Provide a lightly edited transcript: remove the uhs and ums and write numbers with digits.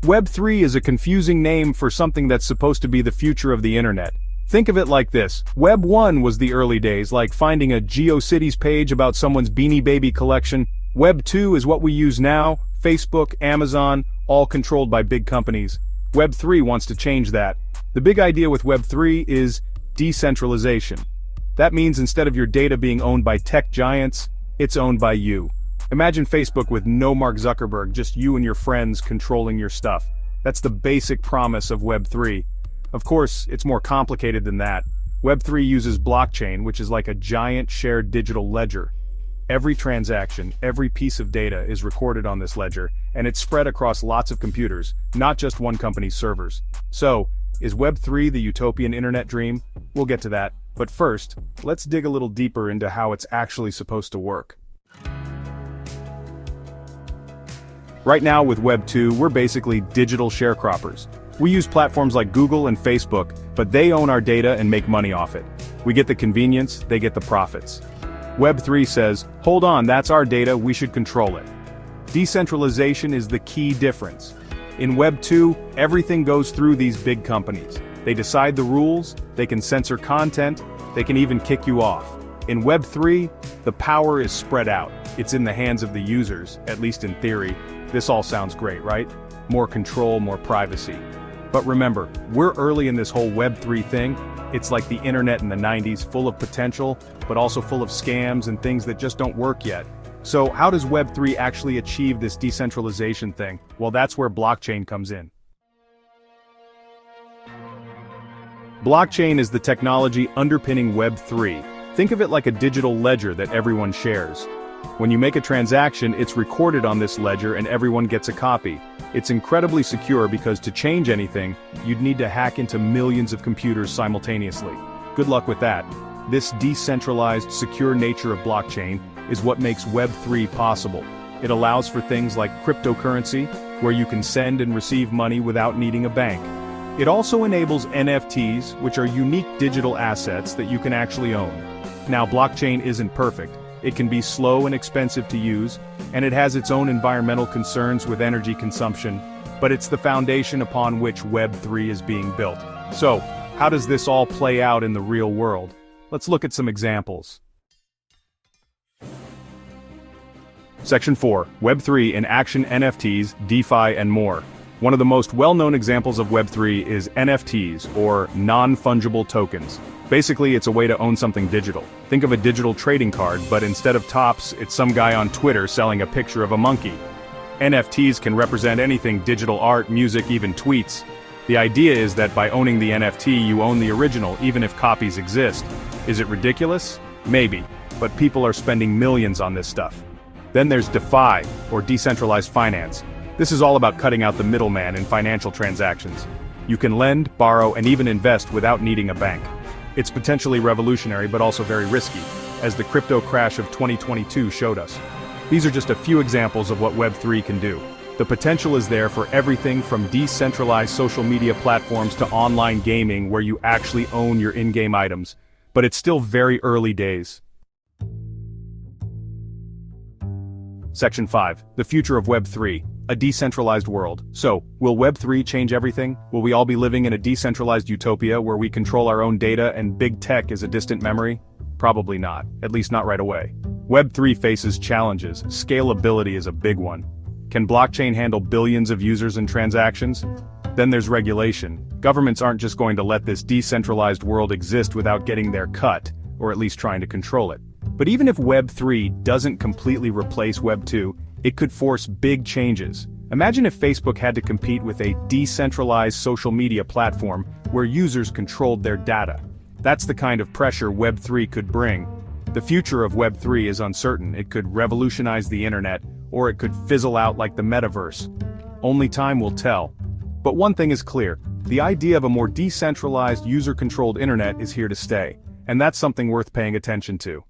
Web3 is a confusing name for something that's supposed to be the future of the internet. Think of it like this: Web 1 was the early days, like finding a GeoCities page about someone's Beanie Baby collection. Web 2 is what we use now: Facebook, Amazon, all controlled by big companies. Web 3 wants to change that. The big idea with Web 3 is decentralization. That means instead of your data being owned by tech giants, it's owned by you. Imagine Facebook with no Mark Zuckerberg, just you and your friends controlling your stuff. That's the basic promise of Web 3. Of course, it's more complicated than that. Web 3 uses blockchain, which is like a giant shared digital ledger. Every transaction, every piece of data is recorded on this ledger, and it's spread across lots of computers, not just one company's servers. So, is Web 3 the utopian internet dream? We'll get to that. But first, let's dig a little deeper into how it's actually supposed to work. Right now with Web 2, we're basically digital sharecroppers. We use platforms like Google and Facebook, but they own our data and make money off it. We get the convenience, they get the profits. Web 3 says, hold on, that's our data, we should control it. Decentralization is the key difference. In Web 2, everything goes through these big companies. They decide the rules, they can censor content, they can even kick you off. In Web 3, the power is spread out. It's in the hands of the users, at least in theory. This all sounds great, right? More control, more privacy. But remember, we're early in this whole Web 3 thing. It's like the internet in the 90s, full of potential, but also full of scams and things that just don't work yet. So how does Web 3 actually achieve this decentralization thing? Well, that's where blockchain comes in. Blockchain is the technology underpinning Web 3. Think of it like a digital ledger that everyone shares. When you make a transaction, it's recorded on this ledger and everyone gets a copy. It's incredibly secure because to change anything, you'd need to hack into millions of computers simultaneously. Good luck with that. This decentralized, secure nature of blockchain is what makes Web 3 possible. It allows for things like cryptocurrency, where you can send and receive money without needing a bank. It also enables NFTs, which are unique digital assets that you can actually own. Now, blockchain isn't perfect. It can be slow and expensive to use, and it has its own environmental concerns with energy consumption, but it's the foundation upon which Web 3 is being built. So, how does this all play out in the real world? Let's look at some examples. Section 4, Web 3 in Action: NFTs, DeFi and more. One of the most well-known examples of Web 3 is NFTs, or non-fungible tokens. Basically, it's a way to own something digital. Think of a digital trading card, but instead of tops, it's some guy on Twitter selling a picture of a monkey. NFTs can represent anything: digital art, music, even tweets. The idea is that by owning the NFT, you own the original, even if copies exist. Is it ridiculous? Maybe, but people are spending millions on this stuff. Then there's DeFi, or decentralized finance. This is all about cutting out the middleman in financial transactions. You can lend, borrow, and even invest without needing a bank. It's potentially revolutionary but also very risky, as the crypto crash of 2022 showed us. These are just a few examples of what Web 3 can do. The potential is there for everything from decentralized social media platforms to online gaming where you actually own your in-game items. But it's still very early days. Section 5, the future of Web 3. A decentralized world. So, will Web 3 change everything? Will we all be living in a decentralized utopia where we control our own data and big tech is a distant memory? Probably not, at least not right away. Web 3 faces challenges. Scalability is a big one. Can blockchain handle billions of users and transactions? Then there's regulation. Governments aren't just going to let this decentralized world exist without getting their cut, or at least trying to control it. But even if Web 3 doesn't completely replace Web 2, it could force big changes. Imagine if Facebook had to compete with a decentralized social media platform where users controlled their data. That's the kind of pressure Web 3 could bring. The future of Web 3 is uncertain. It could revolutionize the internet, or it could fizzle out like the metaverse. Only time will tell. But one thing is clear: the idea of a more decentralized, user-controlled internet is here to stay, and that's something worth paying attention to.